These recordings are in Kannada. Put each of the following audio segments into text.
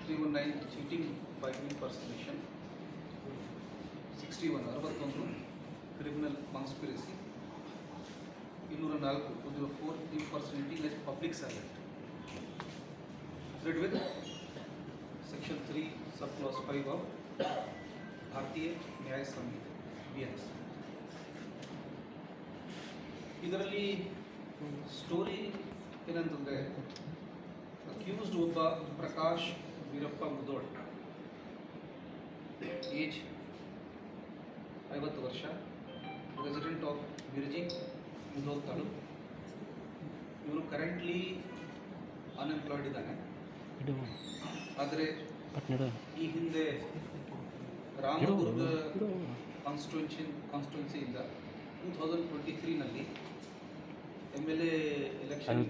319 cheating by impersonation, 61 criminal conspiracy, 204 204 impersonating as public servant. Read with section 3 subclause 5 of भारतीय न्याय संहिते BNS. ಇದರಲ್ಲಿ ಸ್ಟೋರಿ ಏನಂತಂದರೆ, ಅಕ್ಯೂಸ್ಡ್ ಒಬ್ಬ ಪ್ರಕಾಶ್ ವೀರಪ್ಪ ಮುದೋಳ್, ಏಜ್ 50 ವರ್ಷ, ರೆಸಿಡೆಂಟ್ ಆಫ್ ಬಿರ್ಜಿ ಮುದೋಳ್ ತಾಲೂಕು. ಇವನು ಕರೆಂಟ್ಲಿ ಅನ್ಎಂಪ್ಲಾಯ್ಡ್ ಇದ್ದಾನೆ. ಆದರೆ ಈ ಹಿಂದೆ ರಾಮದುರ್ಗ ಕಾನ್ಸ್ಟಿಟ್ಯೂನ್ಸಿಯಿಂದ 2023ನಲ್ಲಿ MLA ಎಲೆಕ್ಷನ್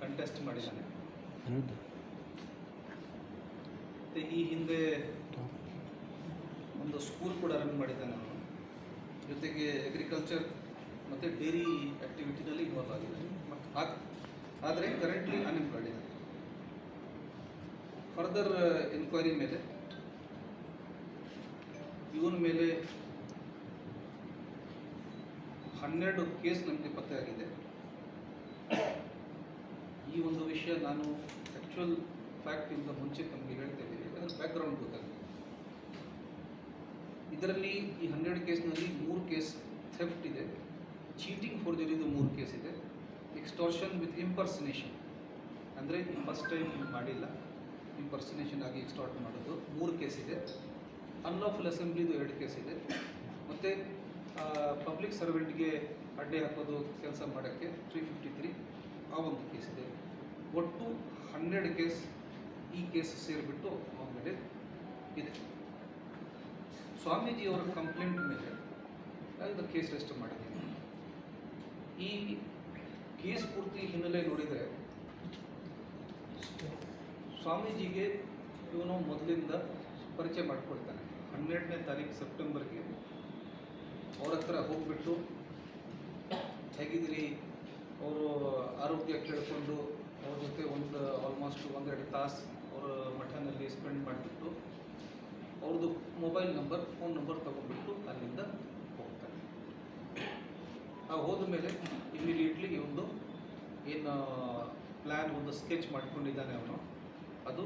ಕಂಟೆಸ್ಟ್ ಮಾಡಿದ್ದಾನೆ. ಮತ್ತು ಈ ಹಿಂದೆ ಒಂದು ಸ್ಕೂಲ್ ಕೂಡ ರನ್ ಮಾಡಿದ್ದಾನೆ ಅವನು. ಜೊತೆಗೆ ಅಗ್ರಿಕಲ್ಚರ್ ಮತ್ತು ಡೈರಿ ಆ್ಯಕ್ಟಿವಿಟಿನಲ್ಲಿ ಇನ್ವಾಲ್ವ್ ಆಗಿದ್ದಾನೆ. ಆದರೆ ಕರೆಂಟ್ಲಿ ಅನ್ಎಂಪ್ಲಾಯ್ಡ್ ಇದ್ದಾನೆ. ಫರ್ದರ್ ಎನ್ಕ್ವೈರಿ ಮೇಲೆ ಇವನ ಮೇಲೆ 12 ಕೇಸ್ ನಮಗೆ ಪತ್ತೆ ಆಗಿದೆ. ಈ ಒಂದು ವಿಷಯ ನಾನು ಆ್ಯಕ್ಚುಯಲ್ ಫ್ಯಾಕ್ಟಿಂದ ಮುಂಚೆ ನಮಗೆ ಹೇಳ್ತೇನೆ, ಯಾಕಂದರೆ ಬ್ಯಾಕ್ಗ್ರೌಂಡ್ ಗೊತ್ತಾಗಿದೆ. ಇದರಲ್ಲಿ ಈ 12 ಕೇಸ್ನಲ್ಲಿ 3 ಕೇಸ್ ಥೆಫ್ಟ್ ಇದೆ, ಚೀಟಿಂಗ್ ಫೋರ್ಜರಿದು 3 ಕೇಸ್ ಇದೆ, ಎಕ್ಸ್ಟಾರ್ಷನ್ ವಿತ್ ಇಂಪರ್ಸನೇಷನ್ ಅಂದರೆ ಫಸ್ಟ್ ಟೈಮ್ ಮಾಡಿಲ್ಲ, ಇಂಪರ್ಸನೇಷನ್ ಆಗಿ ಎಕ್ಸ್ಟಾರ್ಟ್ ಮಾಡೋದು 3 ಕೇಸ್ ಇದೆ, ಅನ್ಲಾಫುಲ್ ಅಸೆಂಬ್ಲಿದು 2 ಕೇಸ್ ಇದೆ, ಮತ್ತು ಪಬ್ಲಿಕ್ ಸರ್ವೆಂಟ್ಗೆ ಅಡ್ಡೆ ಹಾಕೋದು ಕೆಲಸ ಮಾಡೋಕ್ಕೆ 353 ಆ ಒಂದು ಕೇಸ್ ಇದೆ. ಒಟ್ಟು 12 ಕೇಸ್ ಈ ಕೇಸ್ ಸೇರಿಬಿಟ್ಟು ಅವನ ಮೇಲೆ ಇದೆ. ಸ್ವಾಮೀಜಿಯವರ ಕಂಪ್ಲೇಂಟ್ ಮೇಲೆ ಇದು ಕೇಸ್ ರಿಜಿಸ್ಟರ್ ಮಾಡಿದ್ದೀನಿ. ಈ ಕೇಸ್ ಪೂರ್ತಿ ಹಿನ್ನೆಲೆ ನೋಡಿದರೆ, ಸ್ವಾಮೀಜಿಗೆ ಇವನು ಮೊದಲಿಂದ ಪರಿಚಯ ಮಾಡಿಕೊಡ್ತಾನೆ. 12ನೇ ತಾರೀಕು ಸೆಪ್ಟೆಂಬರ್ಗೆ ಅವ್ರ ಹತ್ರ ಹೋಗಿಬಿಟ್ಟು, ಹೇಗಿದ್ದೀರಿ, ಅವರು ಆರೋಗ್ಯ ಕೇಳಿಕೊಂಡು ಅವ್ರ ಜೊತೆ ಆಲ್ಮೋಸ್ಟ್ 1-2 ತಾಸು ಅವರ ಮಠನಲ್ಲಿ ಸ್ಪೆಂಡ್ ಮಾಡಿಬಿಟ್ಟು ಅವ್ರದ್ದು ಮೊಬೈಲ್ ನಂಬರ್, ಫೋನ್ ನಂಬರ್ ತೊಗೊಂಡ್ಬಿಟ್ಟು ಅಲ್ಲಿಂದ ಹೋಗ್ತಾನೆ. ಹೋದ ಮೇಲೆ ಇಮಿಡಿಯೇಟ್ಲಿ ಒಂದು ಏನು ಪ್ಲ್ಯಾನ್, ಒಂದು ಸ್ಕೆಚ್ ಮಾಡ್ಕೊಂಡಿದ್ದಾನೆ ಅವನು, ಅದು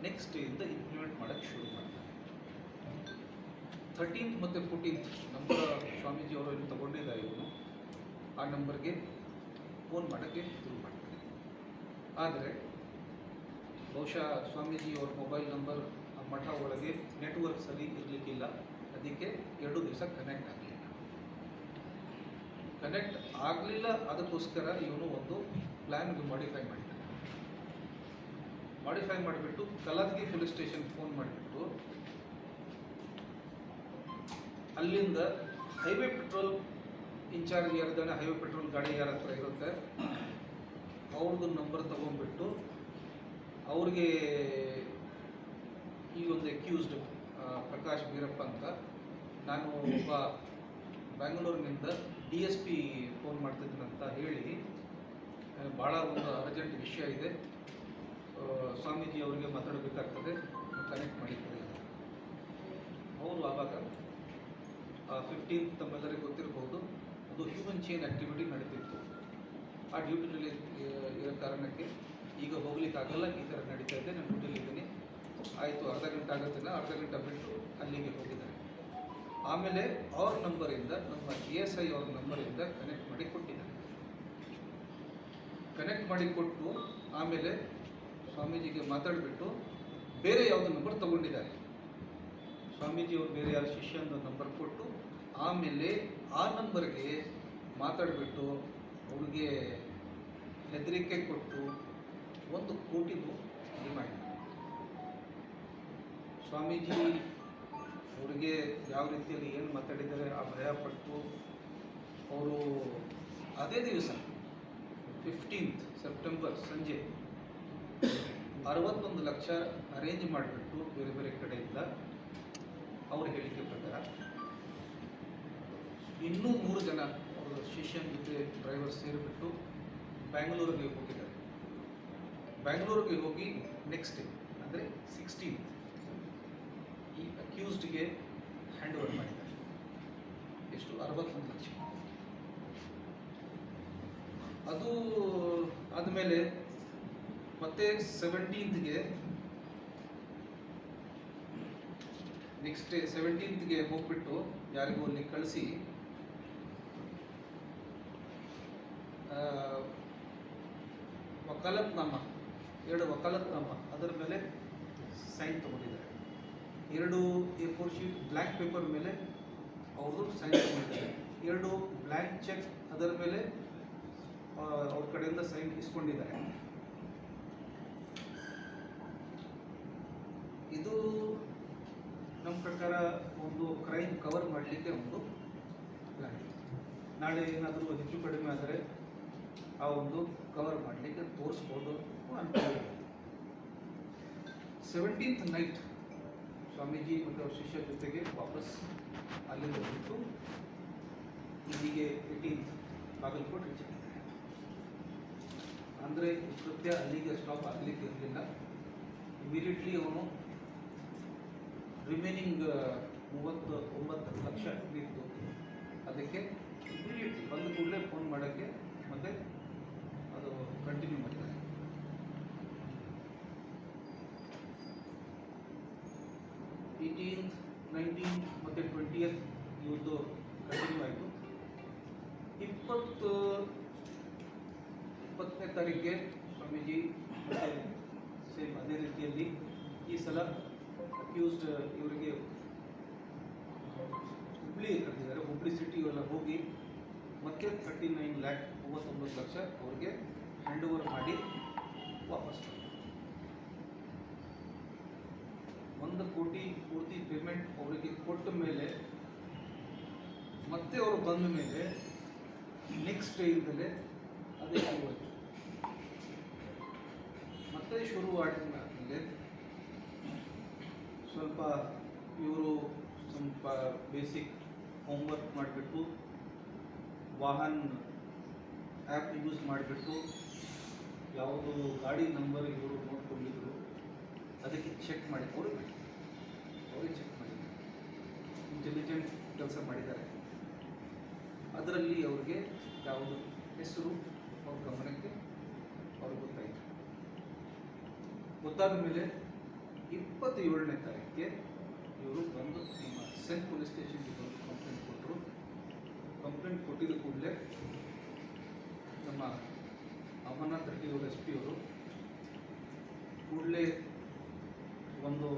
ನೆಕ್ಸ್ಟ್ ಇಂದ ಇಂಪ್ಲಿಮೆಂಟ್ ಮಾಡೋಕ್ಕೆ ಶುರು ಮಾಡ್ತಾನೆ. 13th ಮತ್ತು 14th ನಂಬರ್ ಸ್ವಾಮೀಜಿ ಅವರು ಏನು ತಗೊಂಡಿದ್ದಾರೆ ಇವನು, ಆ ನಂಬರ್ಗೆ ಫೋನ್ ಮಾಡೋಕ್ಕೆ ಶುರು ಮಾಡ್ತಾರೆ. ಆದರೆ ಬಹುಶಃ ಸ್ವಾಮೀಜಿ ಅವ್ರ ಮೊಬೈಲ್ ನಂಬರ್ ಮಠ ಒಳಗೆ ನೆಟ್ವರ್ಕ್ ಸರಿ ಇರಲಿಕ್ಕಿಲ್ಲ, ಅದಕ್ಕೆ 2 ದಿವಸ ಕನೆಕ್ಟ್ ಆಗಲಿಲ್ಲ. ಕನೆಕ್ಟ್ ಆಗಲಿಲ್ಲ, ಅದಕ್ಕೋಸ್ಕರ ಇವನು ಒಂದು ಪ್ಲ್ಯಾನ್ಗೆ ಮಾಡಿಫೈ ಮಾಡಿದ್ದಾನೆ. ಮಾಡಿಫೈ ಮಾಡಿಬಿಟ್ಟು ಕಲದಗಿ ಪೊಲೀಸ್ ಸ್ಟೇಷನ್ ಫೋನ್ ಮಾಡಿಬಿಟ್ಟು ಅಲ್ಲಿಂದ ಹೈವೇ ಪೆಟ್ರೋಲ್ ಇನ್ಚಾರ್ಜ್ ಯಾರಿದ್ದಾನೆ, ಹೈವೇ ಪೆಟ್ರೋಲ್ ಗಾಡಿ ಯಾರ ಹತ್ರ ಇರುತ್ತೆ ಅವ್ರದ್ದು ನಂಬರ್ ತೊಗೊಂಡ್ಬಿಟ್ಟು ಅವ್ರಿಗೆ ಈ ಒಂದು ಅಕ್ಯೂಸ್ಡ್ ಪ್ರಕಾಶ್ ವೀರಪ್ಪ ಅಂತ, ನಾನು ಒಬ್ಬ ಬ್ಯಾಂಗ್ಳೂರಿನಿಂದ DSP ಫೋನ್ ಮಾಡ್ತಿದ್ದೀನಂತ ಹೇಳಿ, ಭಾಳ ಒಂದು ಅರ್ಜೆಂಟ್ ವಿಷಯ ಇದೆ, ಸ್ವಾಮೀಜಿ ಅವರಿಗೆ ಮಾತಾಡಬೇಕಾಗ್ತದೆ, ಕನೆಕ್ಟ್ ಮಾಡಿದ್ದಾರೆ. ಅವರು ಆವಾಗ 15th ತಮ್ಮೆಲ್ಲರಿಗೆ ಗೊತ್ತಿರಬಹುದು, ಅದು ಹ್ಯೂಮನ್ ಚೈನ್ ಆ್ಯಕ್ಟಿವಿಟಿ ನಡೀತಿತ್ತು. ಆ ಡ್ಯೂಟಿನಲ್ಲಿ ಇರೋ ಕಾರಣಕ್ಕೆ ಈಗ ಹೋಗ್ಲಿಕ್ಕಾಗಲ್ಲ, ಈ ಥರ ನಡೀತಾ ಇದೆ, ನಾನು ಡ್ಯೂಟಿಲಿದ್ದೀನಿ, ಆಯಿತು ಅರ್ಧ ಗಂಟೆ ಆಗುತ್ತಿಲ್ಲ, ಅರ್ಧ ಗಂಟೆ ಬಿಟ್ಟು ಅಲ್ಲಿಗೆ ಹೋಗಿದ್ದಾರೆ. ಆಮೇಲೆ ಅವ್ರ ನಂಬರಿಂದ, ನಮ್ಮ ASI ಅವ್ರ ನಂಬರಿಂದ ಕನೆಕ್ಟ್ ಮಾಡಿ ಕೊಟ್ಟಿದ್ದಾರೆ. ಕನೆಕ್ಟ್ ಮಾಡಿ ಕೊಟ್ಟು ಆಮೇಲೆ ಸ್ವಾಮೀಜಿಗೆ ಮಾತಾಡಿಬಿಟ್ಟು ಬೇರೆ ಯಾವುದೋ ನಂಬರ್ ತೊಗೊಂಡಿದ್ದಾರೆ. ಸ್ವಾಮೀಜಿಯವರು ಬೇರೆ ಯಾರು ಶಿಷ್ಯಂದು ನಂಬರ್ ಕೊಟ್ಟು ಆಮೇಲೆ ಆ ನಂಬರ್ಗೆ ಮಾತಾಡಿಬಿಟ್ಟು ಅವ್ರಿಗೆ ಹೆದರಿಕೆ ಕೊಟ್ಟು 1 ಕೋಟಿದು ಡಿಮ್ಯಾಂಡ್ ಮಾಡಿ, ಸ್ವಾಮೀಜಿ ಅವರಿಗೆ ಯಾವ ರೀತಿಯಲ್ಲಿ ಏನು ಮಾತಾಡಿದ್ದಾರೆ ಆ ಭಯಪಟ್ಟು ಅವರು ಅದೇ ದಿವಸ 15th ಸೆಪ್ಟೆಂಬರ್ ಸಂಜೆ 61 ಲಕ್ಷ ಅರೇಂಜ್ ಮಾಡಿಬಿಟ್ಟು ಬೇರೆ ಬೇರೆ ಕಡೆಯಿಂದ ಅವ್ರ ಹೇಳಿಕೆ ಪ್ರಕಾರ ಇನ್ನೂ 3 ಜನ ಅವರ ಶಿಷ್ಯನ ಜೊತೆ ಡ್ರೈವರ್ ಸೇರಿಬಿಟ್ಟು ಬ್ಯಾಂಗ್ಳೂರಿಗೆ ಹೋಗಿದ್ದಾರೆ. ಬ್ಯಾಂಗ್ಳೂರಿಗೆ ಹೋಗಿ ನೆಕ್ಸ್ಟ್ ಡೇ ಅಂದರೆ 16th ಈ ಅಕ್ಯೂಸ್ಡ್ಗೆ ಹ್ಯಾಂಡ್ ಓವರ್ ಮಾಡಿದ್ದಾರೆ. ಎಷ್ಟು? 61 ಲಕ್ಷ. ಅದು ಆದಮೇಲೆ ಮತ್ತೆ 17th ನೆಕ್ಸ್ಟ್ ಡೇ 17th ಹೋಗ್ಬಿಟ್ಟು ಯಾರಿಗೂ ಅಲ್ಲಿ ಕಳಿಸಿ ವಕಾಲತ್ನಾಮ, 2 ವಕಾಲತ್ನಾಮ ಅದರ ಮೇಲೆ ಸೈನ್ ತಗೊಂಡಿದ್ದಾರೆ. 2 A4 ಶೀಟ್ ಬ್ಲ್ಯಾಂಕ್ ಪೇಪರ್ ಮೇಲೆ ಅವರು ಸೈನ್ ತಗೊಂಡಿದ್ದಾರೆ. 2 ಬ್ಲ್ಯಾಂಕ್ ಚೆಕ್ ಅದರ ಮೇಲೆ ಅವ್ರ ಕಡೆಯಿಂದ ಸೈನ್ ಇಸ್ಕೊಂಡಿದ್ದಾರೆ. ಇದು ನಮ್ಮ ಪ್ರಕಾರ ಒಂದು ಕ್ರೈಮ್ ಕವರ್ ಮಾಡಲಿಕ್ಕೆ ಒಂದು ಪ್ಲಾನ್. ನಾಳೆ ಏನಾದರೂ ಹೆಚ್ಚು ಕಡಿಮೆ ಆದರೆ ಆ ಒಂದು ಕವರ್ ಮಾಡಲಿಕ್ಕೆ ತೋರಿಸ್ಬೋದು ಅನ್ಕೊಂಡಿದ್ದೀವಿ. 17th ನೈಟ್ ಸ್ವಾಮೀಜಿ ಮತ್ತು ಅವ್ರ ಶಿಷ್ಯ ಜೊತೆಗೆ ವಾಪಸ್ ಅಲ್ಲಿಂದ ಬಿಟ್ಟು ಇಲ್ಲಿಗೆ 18th ಬಾಗಲಕೋಟೆ ರೀಚ್ ಆಗಿದ್ದಾರೆ. ಅಂದರೆ ಕೃತ್ಯ ಅಲ್ಲಿಗೆ ಸ್ಟಾಪ್ ಆಗಲಿಕ್ಕೆ ಇರಲಿಲ್ಲ. ಇಮಿಡಿಯೇಟ್ಲಿ ಅವನು ರಿಮೈನಿಂಗ್ 39 ಲಕ್ಷ ಇತ್ತು, ಅದಕ್ಕೆ ಇಮಿಡಿಯೇಟ್ಲಿ ಬಂದ ಕೂಡಲೇ ಫೋನ್ ಮಾಡೋಕ್ಕೆ ಮತ್ತೆ ಅದು ಕಂಟಿನ್ಯೂ ಮಾಡಿದ್ದಾರೆ. 18th 19th ಮತ್ತು 20th ಇವತ್ತು ಕಂಟಿನ್ಯೂ ಆಯಿತು. 20ನೇ ತಾರೀಕಿಗೆ ಸ್ವಾಮೀಜಿ ಮತ್ತು ಸೇಮ್ ಅದೇ ರೀತಿಯಲ್ಲಿ ಈ ಸಲ ಅಕ್ಯೂಸ್ಡ್ ಇವರಿಗೆ ಹುಬ್ಳಿ ಕರೆದಿದ್ದಾರೆ. ಹುಬ್ಳಿ ಸಿಟಿ ಎಲ್ಲ ಹೋಗಿ ಮತ್ತೆ 39 ಲಕ್ಷ ಅವ್ರಿಗೆ ಹ್ಯಾಂಡ್ ಓವರ್ ಮಾಡಿ ವಾಪಸ್ 1 ಕೋಟಿ ಪೂರ್ತಿ ಪೇಮೆಂಟ್ ಅವರಿಗೆ ಕೊಟ್ಟ ಮೇಲೆ ಮತ್ತೆ ಅವರು ಬಂದ ಮೇಲೆ ನೆಕ್ಸ್ಟ್ ಡೇಯಿಂದಲೇ ಅದೇ ಆಗೋಯ್ತು. ಮತ್ತೆ ಶುರುವಾದ ಮೇಲೆ ಸ್ವಲ್ಪ ಇವರು ಸ್ವಲ್ಪ ಬೇಸಿಕ್ ಹೋಮ್ವರ್ಕ್ ಮಾಡಿಬಿಟ್ಟು ವಾಹನ್ ಆ್ಯಪ್ ಯೂಸ್ ಮಾಡಿಬಿಟ್ಟು ಯಾವುದು ಗಾಡಿ ನಂಬರ್ ಇವರು ನೋಡ್ಕೊಂಡಿದ್ರು ಅದಕ್ಕೆ ಚೆಕ್ ಮಾಡಿ ಅವ್ರಿಗೆ ಚೆಕ್ ಮಾಡಿದ್ದಾರೆ. ಇಂಟೆಲಿಜೆಂಟ್ ಕೆಲಸ ಮಾಡಿದ್ದಾರೆ. ಅದರಲ್ಲಿ ಅವ್ರಿಗೆ ಯಾವುದು ಹೆಸರು ಅವ್ರ ಗಮನಕ್ಕೆ ಅವ್ರಿಗೆ ಗೊತ್ತಾಯಿತು. ಗೊತ್ತಾದ ಮೇಲೆ 27ನೇ ತಾರೀಕಿಗೆ ಇವರು ಬಂದು ನಮ್ಮ ಸೆಂಟ್ ಪೊಲೀಸ್ ಸ್ಟೇಷನ್ಗೆ ಬಂದು ಕಂಪ್ಲೇಂಟ್ ಕೊಟ್ಟರು. ಕಂಪ್ಲೇಂಟ್ ಕೊಟ್ಟಿದ್ದ ಕೂಡಲೇ ನಮ್ಮ ಅಮರನಾಥ್ ರೆಡ್ಡಿ ಅವರು SP ಅವರು ಕೂಡಲೇ ಒಂದು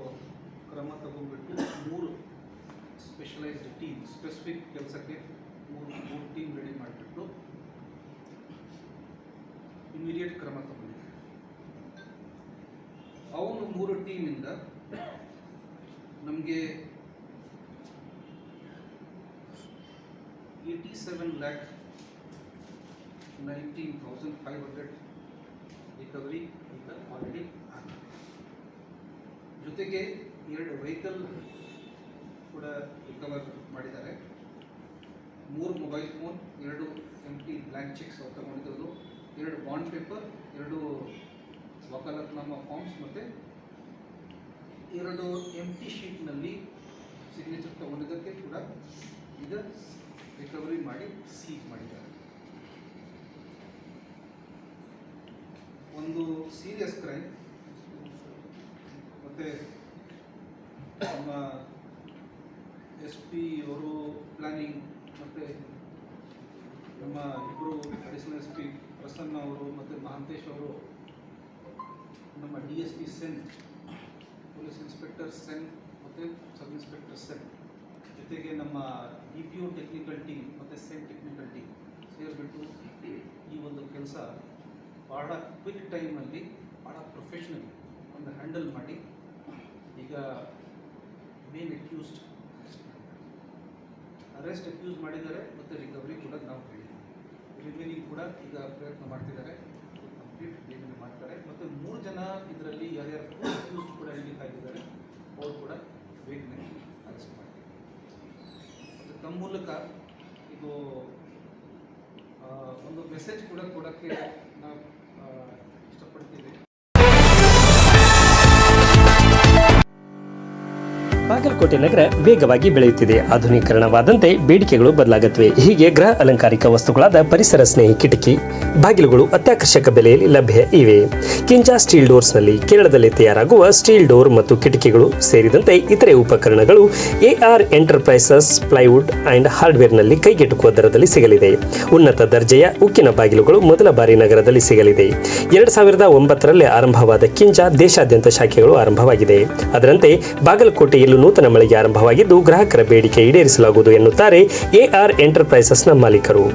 ಕ್ರಮ ತಗೊಂಡ್ಬಿಟ್ಟು 3 ಸ್ಪೆಷಲೈಸ್ಡ್ ಟೀಮ್ ಸ್ಪೆಸಿಫಿಕ್ ಕೆಲಸಕ್ಕೆ 3 ಟೀಮ್ ರೆಡಿ ಮಾಡಿಬಿಟ್ಟು ಇಮಿಡಿಯೇಟ್ ಕ್ರಮ ತಗೊಂಡಿದ್ದಾರೆ. ಅವನು 3 ಟೀಮಿಂದ ನಮಗೆ 87,19,500 ರಿಕವರಿ ಅಂತ ಆಲ್ರೆಡಿ ಆಗಿದೆ. ಜೊತೆಗೆ 2 ವೆಹಿಕಲ್ ಕೂಡ ರಿಕವರ್ ಮಾಡಿದ್ದಾರೆ. 3 ಮೊಬೈಲ್ ಫೋನ್, 2 ಎಂಟಿ ಬ್ಲ್ಯಾಂಕ್ ಚೆಕ್ಸ್ ಅವ್ರು ತಗೊಂಡಿದ್ದು, 2 ಬಾಂಡ್ ಪೇಪರ್, 2 ವಕಾಲತ್ನಾಮಾ ಫಾರ್ಮ್ಸ್ ಮತ್ತು 2 ಎಂಟಿ ಶೀಟ್ನಲ್ಲಿ ಸಿಗ್ನೇಚರ್ ತಗೊಂಡಿದ್ದಕ್ಕೆ ಕೂಡ ಈಗ ರಿಕವರಿ ಮಾಡಿ ಸೀಸ್ ಮಾಡಿದ್ದಾರೆ. ಒಂದು ಸೀರಿಯಸ್ ಕ್ರೈಮ್ ಮತ್ತು ನಮ್ಮ SP ಅವರು ಪ್ಲಾನಿಂಗ್ ಮತ್ತು ನಮ್ಮ ಇಬ್ಬರು ಅಡಿಷನಲ್ SP ಪ್ರಸನ್ನ ಅವರು ಮತ್ತು ಮಹಾಂತೇಶ್ ಅವರು, ನಮ್ಮ DSP ಸೆನ್, ಪೊಲೀಸ್ ಇನ್ಸ್ಪೆಕ್ಟರ್ ಸೆನ್ ಮತ್ತು ಸಬ್ ಇನ್ಸ್ಪೆಕ್ಟರ್ ಸೆನ್, ಜೊತೆಗೆ ನಮ್ಮ DPO ಟೆಕ್ನಿಕಲ್ ಟೀಮ್ ಮತ್ತು ಸೆನ್ ಟೆಕ್ನಿಕಲ್ ಟೀಮ್ ಸೇರಿಬಿಟ್ಟು ಈ ಒಂದು ಕೆಲಸ ಭಾಳ ಕ್ವಿಕ್ ಟೈಮಲ್ಲಿ ಭಾಳ ಪ್ರೊಫೆಷ್ನಲಿ ಒಂದು ಹ್ಯಾಂಡಲ್ ಮಾಡಿ ಈಗ ಮೇನ್ ಅಕ್ಯೂಸ್ಡ್ ಅರೆಸ್ಟ್ ಅಕ್ಯೂಸ್ ಮಾಡಿದ್ದಾರೆ ಮತ್ತು ರಿಕವರಿ ಕೂಡ ನಾವು ಹೇಳಿದ್ದೀವಿ. ರಿಮೈನಿಂಗ್ ಕೂಡ ಈಗ ಪ್ರಯತ್ನ ಮಾಡ್ತಿದ್ದಾರೆ, ಕಂಪ್ಲೀಟ್ ಬೇಗನೆ ಮಾಡ್ತಾರೆ. ಮತ್ತು 3 ಜನ ಇದರಲ್ಲಿ ಯಾರ್ಯಾರು ಅಕ್ಯೂಸ್ಡ್ ಕೂಡ ಐಡೆಂಟಿಫೈ ಆಗಿದ್ದಾರೆ ಅವರು ಕೂಡ ಬೇಗನೆ ಅರೆಸ್ಟ್ ಮಾಡ್ತಾರೆ. ಮತ್ತು ತಮ್ಮ ಮೂಲಕ ಇದು ಒಂದು ಮೆಸೇಜ್ ಕೂಡ ಕೊಡೋಕ್ಕೆ ನಾವು ಇಷ್ಟಪಡ್ತೀವಿ. ಬಾಗಲಕೋಟೆ ನಗರ ವೇಗವಾಗಿ ಬೆಳೆಯುತ್ತಿದೆ. ಆಧುನೀಕರಣವಾದಂತೆ ಬೇಡಿಕೆಗಳು ಬದಲಾಗುತ್ತವೆ. ಹೀಗೆ ಗೃಹ ಅಲಂಕಾರಿಕ ವಸ್ತುಗಳಾದ ಪರಿಸರ ಸ್ನೇಹಿ ಕಿಟಕಿ, ಬಾಗಿಲುಗಳು ಅತ್ಯಾಕರ್ಷಕ ಬೆಲೆಯಲ್ಲಿ ಲಭ್ಯ ಇವೆ. ಕಿಂಜಾ ಸ್ಟೀಲ್ ಡೋರ್ಸ್ನಲ್ಲಿ ಕೇರಳದಲ್ಲಿ ತಯಾರಾಗುವ ಸ್ಟೀಲ್ ಡೋರ್ ಮತ್ತು ಕಿಟಕಿಗಳು ಸೇರಿದಂತೆ ಇತರೆ ಉಪಕರಣಗಳು AR ಎಂಟರ್ಪ್ರೈಸಸ್ ಪ್ಲೈವುಡ್ ಅಂಡ್ ಹಾರ್ಡ್ವೇರ್ನಲ್ಲಿ ಕೈಗೆಟುಕುವ ದರದಲ್ಲಿ ಸಿಗಲಿದೆ. ಉನ್ನತ ದರ್ಜೆಯ ಉಕ್ಕಿನ ಬಾಗಿಲುಗಳು ಮೊದಲ ಬಾರಿ ನಗರದಲ್ಲಿ ಸಿಗಲಿದೆ. 2009ರಲ್ಲಿ ಆರಂಭವಾದ ಕಿಂಜಾ ದೇಶಾದ್ಯಂತ ಶಾಖೆಗಳು ಆರಂಭವಾಗಿದೆ. ಅದರಂತೆ ಬಾಗಲಕೋಟೆಯಲ್ಲೂ ನೂತನ ಮಳಿಗೆ ಆರಂಭವಾಗಿದ್ದು ಗ್ರಾಹಕರ ಬೇಡಿಕೆ ಈಡೇರಿಸಲಾಗುವುದು ಎನ್ನುತ್ತಾರೆ AR ಎಂಟರ್ಪ್ರೈಸಸ್ನ ಮಾಲೀಕರು.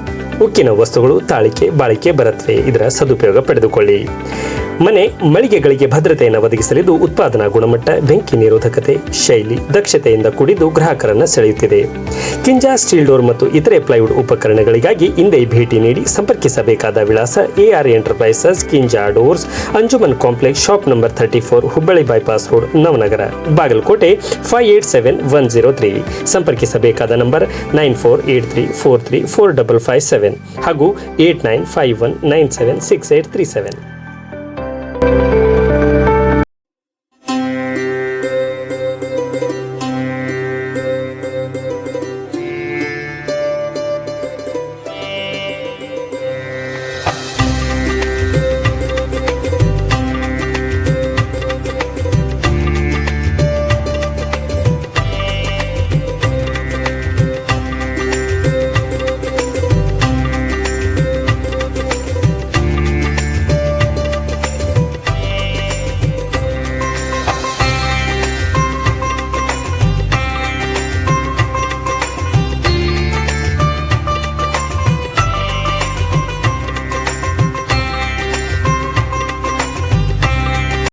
ಉಕ್ಕಿನ ವಸ್ತುಗಳು ತಾಳಿಕೆ ಬಾಳಿಕೆ ಬರುತ್ತವೆ. ಇದರ ಸದುಪಯೋಗ ಪಡೆದುಕೊಳ್ಳಿ. ಮನೆ ಮಳಿಗೆಗಳಿಗೆ ಭದ್ರತೆಯನ್ನು ಒದಗಿಸಲಿದ್ದು ಉತ್ಪಾದನಾ ಗುಣಮಟ್ಟ, ಬೆಂಕಿ ನಿರೋಧಕತೆ, ಶೈಲಿ, ದಕ್ಷತೆಯಿಂದ ಕೂಡಿದ್ದು ಗ್ರಾಹಕರನ್ನು ಸೆಳೆಯುತ್ತಿದೆ. ಕಿಂಜಾ ಸ್ಟೀಲ್ ಡೋರ್ ಮತ್ತು ಇತರೆ ಪ್ಲೈವುಡ್ ಉಪಕರಣಗಳಿಗಾಗಿ ಹಿಂದೆ ಭೇಟಿ ನೀಡಿ. ಸಂಪರ್ಕಿಸಬೇಕಾದ ವಿಳಾಸ AR enterprises, Kinja doors, Anjuman complex, shop number 34, Hubballi bypass road, Navanagar, Bagalkot 587103. ಸಂಪರ್ಕಿಸಬೇಕಾದ ನಂಬರ್ 9483434557 ಹಾಗೂ 8951976837.